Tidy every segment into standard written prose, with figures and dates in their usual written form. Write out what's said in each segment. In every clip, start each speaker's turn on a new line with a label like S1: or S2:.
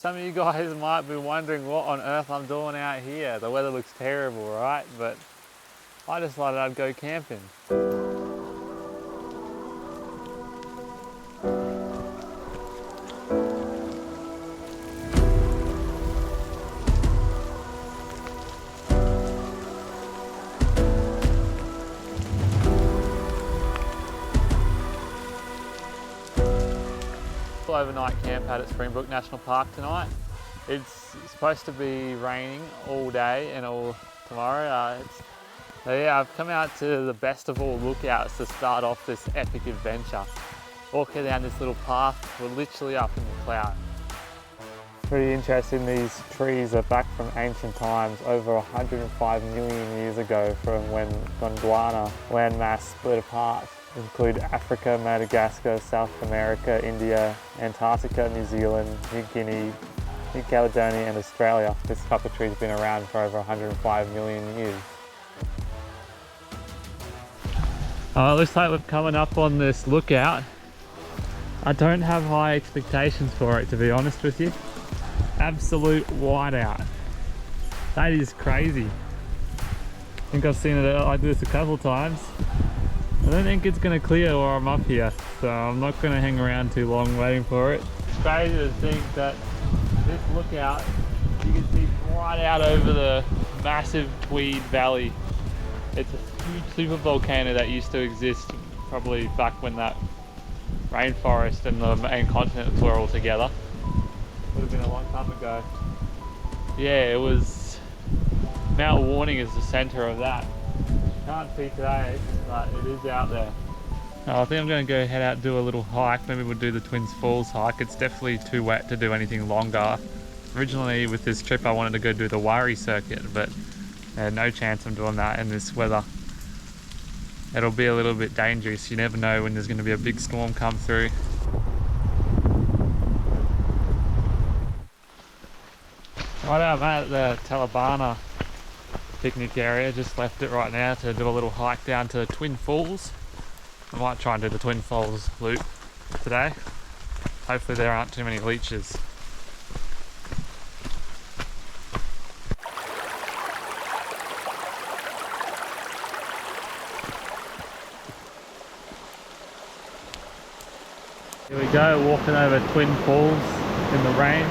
S1: Some of you guys might be wondering what on earth I'm doing out here. The weather looks terrible, right? But I decided I'd go camping. 2 overnight camp out at Springbrook National Park tonight. It's supposed to be raining all day and all tomorrow. So yeah, I've come out to the best of all lookouts to start off this epic adventure. Walking down this little path, we're literally up in the clouds. Pretty interesting, these trees are back from ancient times, over 105 million years ago, from when Gondwana landmass split apart. Include Africa, Madagascar, South America, India, Antarctica, New Zealand, New Guinea, New Caledonia and Australia. This type of tree's been around for over 105 million years. It looks like we're coming up on this lookout. I don't have high expectations for it, to be honest with you. Absolute whiteout. That is crazy. I think I've seen it like this a couple of times. I don't think it's going to clear while I'm up here, so I'm not going to hang around too long waiting for it. It's crazy to think that this lookout, you can see right out over the massive Tweed Valley. It's a huge super volcano that used to exist probably back when that rainforest and the main continents were all together. Would have been a long time ago. Yeah, it was, Mount Warning is the center of that. Can't see today, but it is out there. I think I'm going to go head out and do a little hike. Maybe we'll do the Twins Falls hike. It's definitely too wet to do anything longer. Originally with this trip I wanted to go do the Wari circuit, but no chance I'm doing that in this weather. It'll be a little bit dangerous. You never know when there's going to be a big storm come through. Right, I'm at the Talabana picnic area, just left it right now to do a little hike down to Twin Falls. I might try and do the Twin Falls loop today. Hopefully there aren't too many leeches. Here we go, walking over Twin Falls in the rain.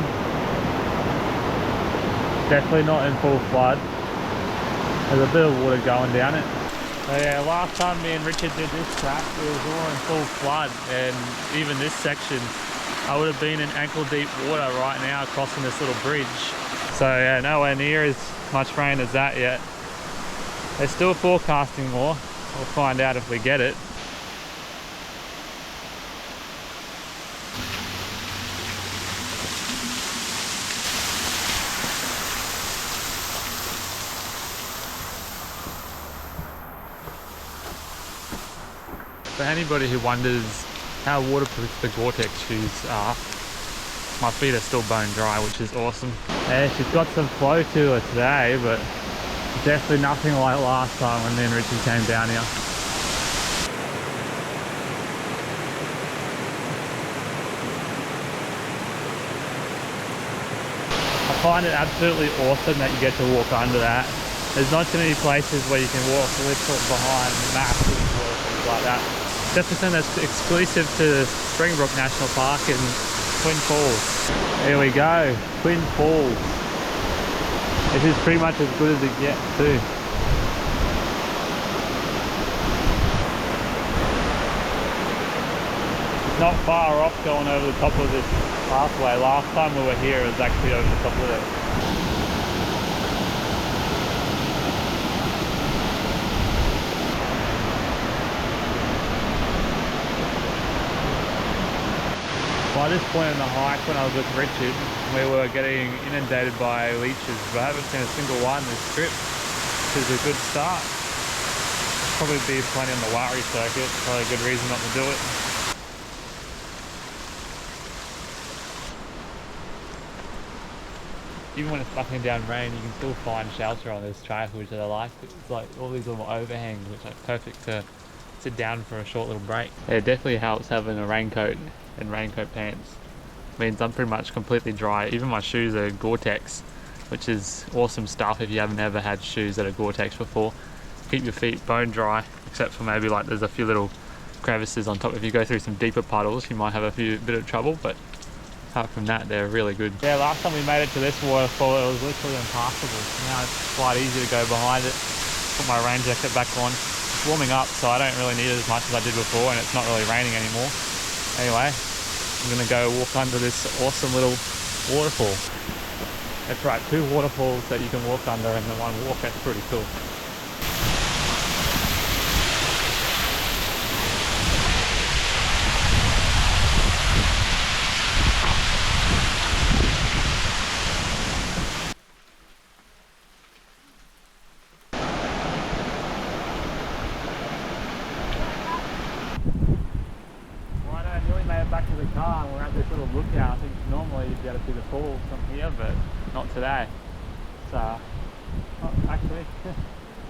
S1: Definitely not in full flood. There's a bit of water going down it. So yeah, last time me and Richard did this track, it was all in full flood, and even this section, I would have been in ankle deep water right now crossing this little bridge. So yeah, nowhere near as much rain as that yet. They're still forecasting more. We'll find out if we get it. For anybody who wonders how waterproof the Gore-Tex shoes are, my feet are still bone dry, which is awesome. Yeah, she's got some flow to her today, but definitely nothing like last time when me and Richard came down here. I find it absolutely awesome that you get to walk under that. There's not too many places where you can walk literally behind massive waterfalls like that. Definitely that's exclusive to Springbrook National Park in Twin Falls. Here we go, Twin Falls. This is pretty much as good as it gets too. It's not far off going over the top of this pathway. Last time we were here it was actually over the top of it. By this point in the hike, when I was with Richard, we were getting inundated by leeches, but I haven't seen a single one this trip, which is a good start. Probably be plenty on the Wari circuit, probably a good reason not to do it. Even when it's bucking down rain, you can still find shelter on this track, which I like. It's like all these little overhangs, which are perfect to sit down for a short little break. It definitely helps having a raincoat and raincoat pants. means I'm pretty much completely dry. Even my shoes are Gore-Tex, which is awesome stuff if you haven't ever had shoes that are Gore-Tex before. Keep your feet bone dry, except for maybe like there's a few little crevices on top. If you go through some deeper puddles, you might have a bit of trouble, but apart from that, they're really good. Yeah, last time we made it to this waterfall, it was literally impassable. Now it's quite easy to go behind it. Put my rain jacket back on. It's warming up, so I don't really need it as much as I did before, and it's not really raining anymore. Anyway, I'm gonna go walk under this awesome little waterfall. That's right, 2 waterfalls that you can walk under in the one walk. That's pretty cool. Back to the car and we're at this little lookout. I think normally you'd be able to see the falls from here, but not today. So, oh, actually,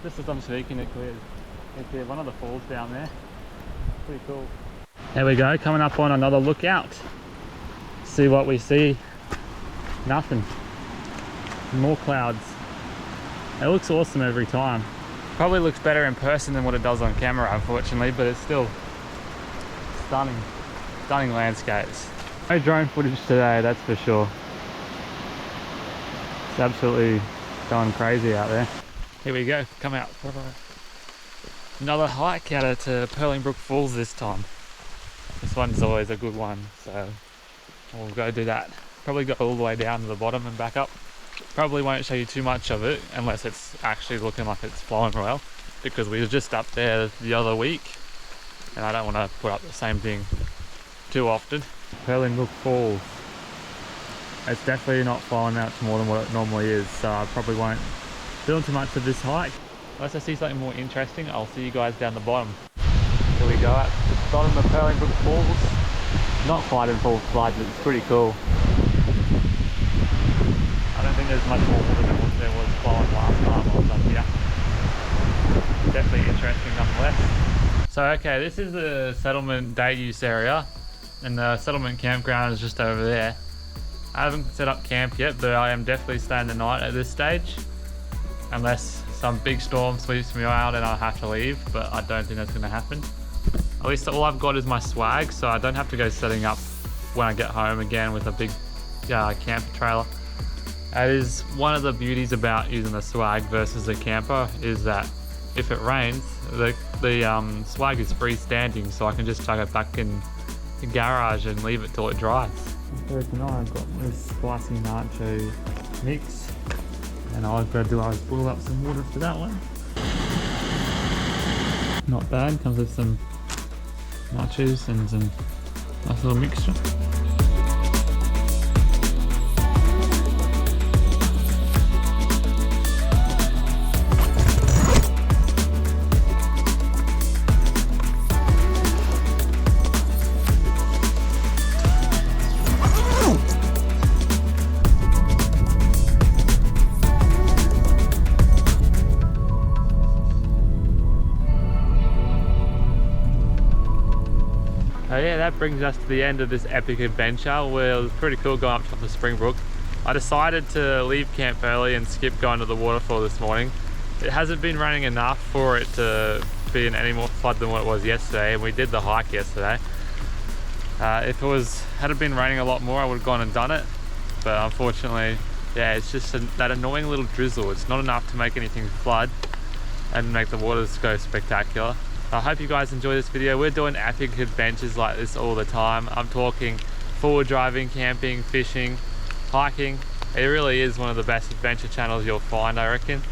S1: just as I'm speaking, it clears. You can see one of the falls down there. Pretty cool. There we go, coming up on another lookout. See what we see. Nothing. More clouds. It looks awesome every time. Probably looks better in person than what it does on camera, unfortunately, but it's still stunning. Stunning landscapes. No drone footage today, that's for sure. It's absolutely going crazy out there. Here we go, come out for another hike out to Springbrook Falls this time. This one's always a good one, so we'll go do that. Probably go all the way down to the bottom and back up. Probably won't show you too much of it unless it's actually looking like it's flowing well, because we were just up there the other week and I don't want to put up the same thing too often. Springbrook Falls. It's definitely not flowing out to more than what it normally is, so I probably won't film too much of this hike. Unless I see something more interesting, I'll see you guys down the bottom. Here we go at the bottom of Springbrook Falls. Not quite in full flood, but it's pretty cool. I don't think there's much more water than what there was flowing last time I was up here. Definitely interesting nonetheless. So okay, this is the settlement day use area, and the settlement campground is just over there. I haven't set up camp yet, but I am definitely staying the night at this stage, unless some big storm sweeps me out and I'll have to leave, but I don't think that's going to happen. At least all I've got is my swag, so I don't have to go setting up when I get home again with a big camper trailer. That is one of the beauties about using the swag versus a camper, is that if it rains, the swag is freestanding, so I can just chuck it back in the garage and leave it till it dries. For tonight I've got this spicy nacho mix, and all I've got to do is boil up some water for that one. Not bad, comes with some nachos and some nice little mixture. Yeah, that brings us to the end of this epic adventure. Well, it was pretty cool going up to the Springbrook. I decided to leave camp early and skip going to the waterfall this morning. It hasn't been raining enough for it to be in any more flood than what it was yesterday, and we did the hike yesterday. If it had been raining a lot more, I would have gone and done it, but unfortunately, yeah, it's just that annoying little drizzle. It's not enough to make anything flood and make the waters go spectacular. I hope you guys enjoy this video. We're doing epic adventures like this all the time. I'm talking forward driving, camping, fishing, hiking. It really is one of the best adventure channels you'll find, I reckon.